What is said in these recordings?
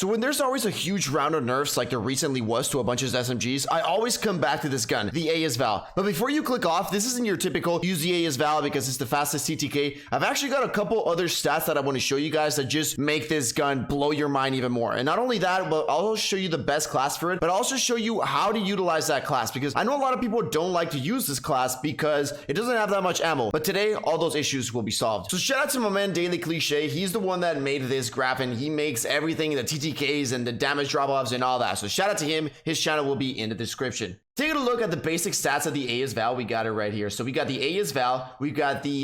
So when there's always a huge round of nerfs like there recently was to a bunch of SMGs, I always come back to this gun, the AS Val. But before you click off, this isn't your typical use the AS Val because it's the fastest TTK. I've actually got a couple other stats that I want to show you guys that just make this gun blow your mind even more. And not only that, but I'll show you the best class for it, but I'll also show you how to utilize that class, because I know a lot of people don't like to use this class because it doesn't have that much ammo. But today, all those issues will be solved. So shout out to my man Daily Cliche. He's the one that made this graph, and he makes everything, the TTKs and the damage drop-offs and all that. So shout out to him. His channel will be in the description. Taking a look at the basic stats of the AS Val, we got it right here. So we got the AS Val, we got the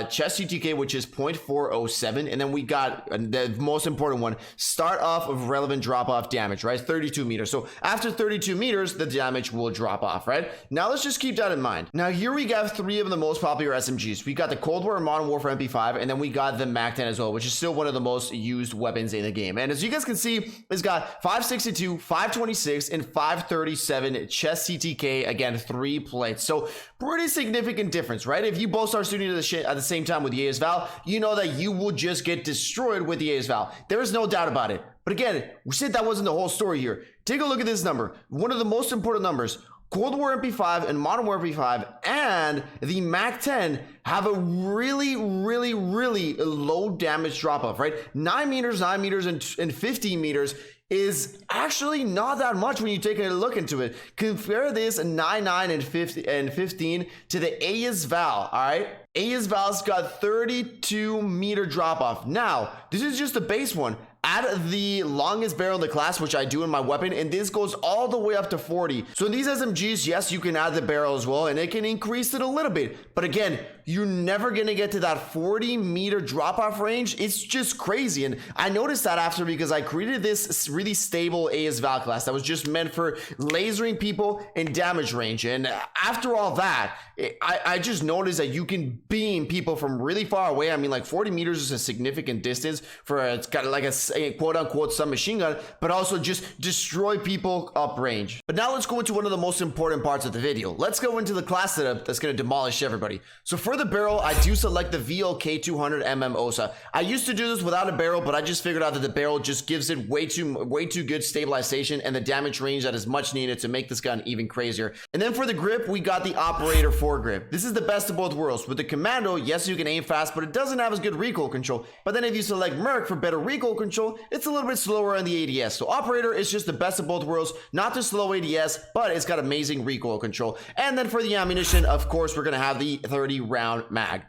chest TTK, which is 0.407, and then we got the most important one, start off of relevant drop-off damage, right? 32 meters. So after 32 meters, the damage will drop off, right? Now let's just keep that in mind. Now here we got three of the most popular SMGs. We got the Cold War and Modern Warfare MP5, and then we got the MAC-10 as well, which is still one of the most used weapons in the game. And as you guys can see, it's got 562, 526, and 537 chest TTK, again 3 plates. So pretty significant difference, right? If you both start shooting at the same time with the AS Val, you know that you will just get destroyed with the AS Val. There is no doubt about it. But again, we said that wasn't the whole story here. Take a look at this number. One of the most important numbers. Cold War MP5 and Modern War MP5 and the MAC-10 have a really low damage drop-off, right? 9 meters, and 15 meters is actually not that much when you take a look into it. Compare this 9 and 15 to the AS Val, all right? AS Val's got 32 meter drop-off. Now, this is just the base one. Add the longest barrel in the class, which I do in my weapon, and this goes all the way up to 40. So in these SMGs, yes, you can add the barrel as well, and it can increase it a little bit. But again, you're never gonna get to that 40 meter drop-off range. It's just crazy. And I noticed that after, because I created this really stable AS Val class that was just meant for lasering people in damage range. And after all that, I just noticed that you can beam people from really far away. I mean, like 40 meters is a significant distance for it's got like a quote-unquote submachine gun, but also just destroy people up range. But now let's go into one of the most important parts of the video. Let's go into the class setup that's going to demolish everybody. So for the barrel, I do select the VLK 200mm OSA. I used to do this without a barrel, but I just figured out that the barrel just gives it way too good stabilization and the damage range that is much needed to make this gun even crazier. And then for the grip, we got the Operator foregrip. This is the best of both worlds. With the Commando, yes, you can aim fast, but it doesn't have as good recoil control. But then if you select Merc for better recoil control, it's a little bit slower on the ADS. So Operator is just the best of both worlds. Not the slow ADS, but it's got amazing recoil control. And then for the ammunition, of course, we're going to have the 30 round mag.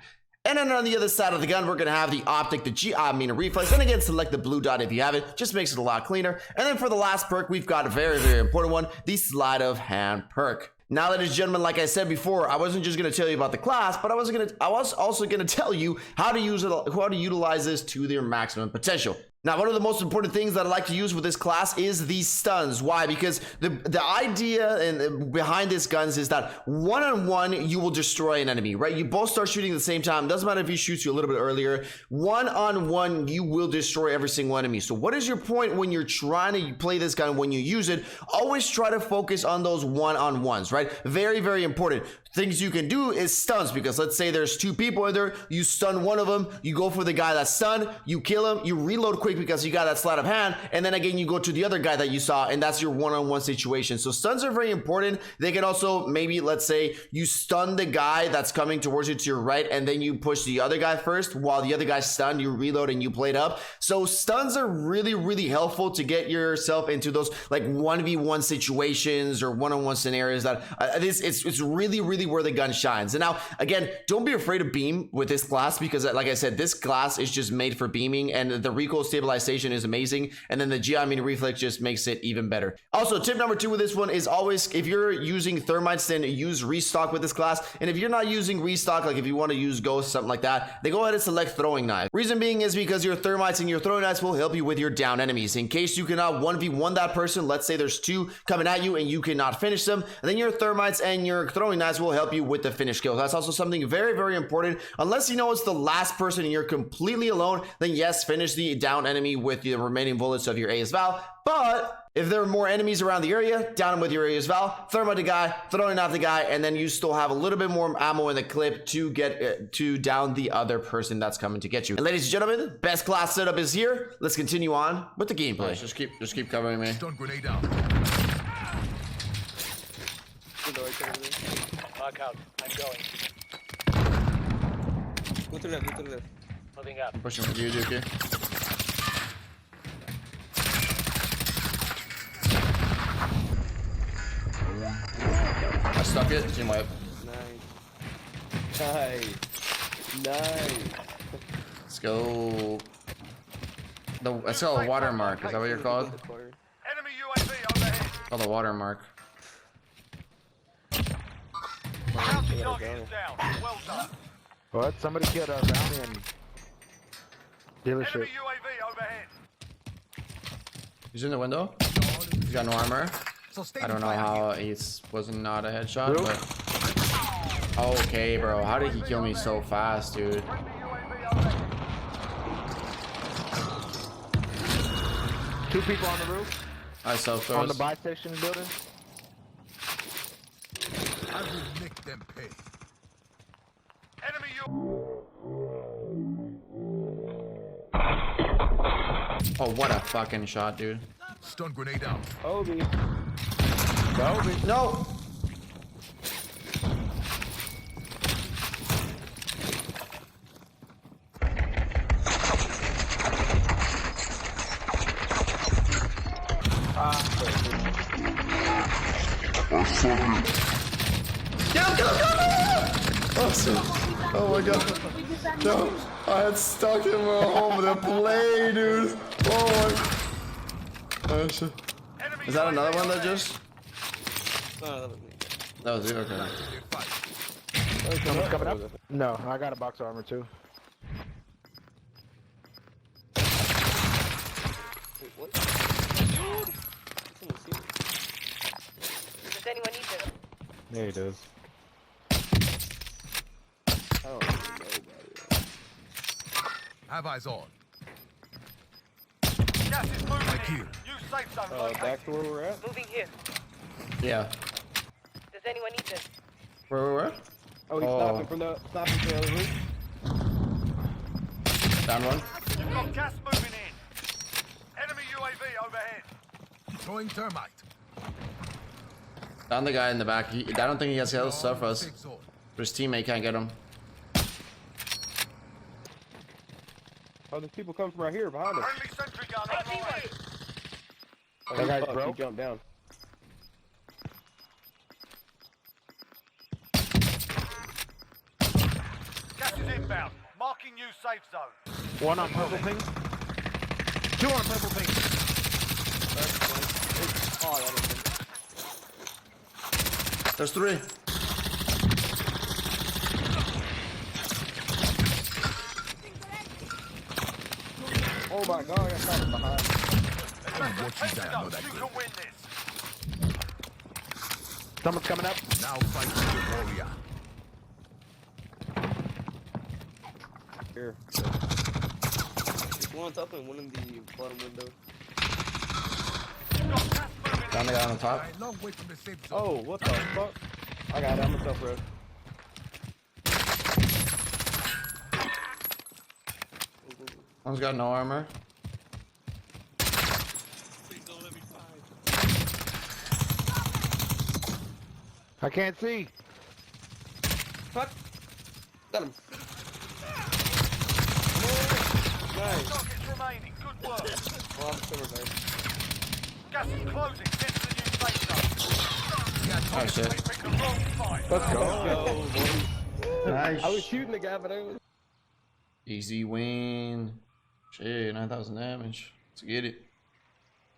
And then on the other side of the gun, we're going to have the optic, the reflex. And again, select the blue dot if you have it. Just makes it a lot cleaner. And then for the last perk, we've got a very important one, the sleight of hand perk. Now, ladies and gentlemen, like I said before, I wasn't just going to tell you about the class, but I was also going to tell you how to use it, how to utilize this to their maximum potential. Now, one of the most important things that I like to use with this class is the stuns. Why? Because the idea behind these guns is that one-on-one, you will destroy an enemy, right? You both start shooting at the same time. Doesn't matter if he shoots you a little bit earlier. One-on-one, you will destroy every single enemy. So what is your point when you're trying to play this gun? When you use it, always try to focus on those one-on-ones, right? Very important. Things you can do is stuns, because let's say there's two people in there, you stun one of them, you go for the guy that's stunned, you kill him, you reload quick because you got that sleight of hand, and then again you go to the other guy that you saw, and that's your one-on-one situation. So stuns are very important. They can also, maybe let's say you stun the guy that's coming towards you to your right, and then you push the other guy first while the other guy's stunned, you reload and you play it up. So stuns are really helpful to get yourself into those like 1v1 situations or one-on-one scenarios that it's really where the gun shines. And now again, don't be afraid of beam with this class, because like I said, this class is just made for beaming, and the recoil stabilization is amazing, and then the GI reflex just makes it even better. Also, tip number 2 with this one is always, if you're using thermites, then use restock with this class. And if you're not using restock, like if you want to use ghost, something like that, then go ahead and select throwing knife. Reason being is because your thermites and your throwing knives will help you with your down enemies. In case you cannot 1v1 that person, let's say there's 2 coming at you and you cannot finish them, and then your thermites and your throwing knives will help you with the finish kill. That's also something very, very important. Unless you know it's the last person and you're completely alone, then yes, finish the down enemy with the remaining bullets of your AS Val. But if there are more enemies around the area, down him with your AS Val, thermite the guy, throwing out the guy, and then you still have a little bit more ammo in the clip to get to down the other person that's coming to get you. And ladies and gentlemen, best class setup is here. Let's continue on with the gameplay. Nice, just keep covering me. Stun grenade out. Mark out. I'm going. Go to left, go to left. Moving up. I'm pushing for you, Dookie. I stuck it. Team wipe. Nice. Nice. Let's go. Let's go a watermark. Is that what you're called? Enemy UAV overhead. Called a watermark. Bounty target is down. Well done. What? Somebody killed a bounty and dealership. Enemy UAV overhead. He's in the window. He's got no armor. I don't know how he wasn't not a headshot, but okay, bro. How did he kill me so fast, dude? Two people on the roof. I self On the buy station building. I will make them pay. Enemy Oh, what a fucking shot, dude. Stun grenade out. Obi. No. Oh my god. No, I had stuck him home with a play, dude. Oh my. Oh shit. Is that another one that just? No, that was me. That was you, okay. Someone's coming up. No, I got a box of armor too. Wait, what? Someone see me. Does anyone need this? Yeah, he does. I don't know nobody. Have eyes on. Gas is moving in. Use safe zone located. Back to where we're at? Moving here. Yeah. Does anyone need this? Where? Oh, he's stopping from the other roof. Down one. You've got gas moving in. Enemy UAV overhead. Throwing thermite. Down the guy in the back. I don't think he has health stuff for us. Safe zone. But his teammate can't get him. Oh, there's people coming from right here behind us. Friendly sentry gun online. Oh, That guy's fuck, broke. he jumped down. Gas is inbound. Marking new safe zone. One on purple ping. Two on purple ping. Oh, that is him. There's three. Oh my god, I got shot from behind. Heads up, you can win this. Someone's coming up. Now fight for the warrior. Here. There's one on top and one in the bottom window. You've got gas moving in. Down the guy on the top. Long way from the safe zone. Oh, what the fuck? I got it, I'm myself, bro. One's got no armor. I can't see. Fuck! Got him. Nice. Targets remaining. Good work. Well, I'm still revived. Gas is closing. Get to the new safe zone. Oh shit. They picked the wrong fight. Let's go, boys. Nice. I was shooting the guy, but I was... Easy win. Shit, 9,000 damage. Let's get it.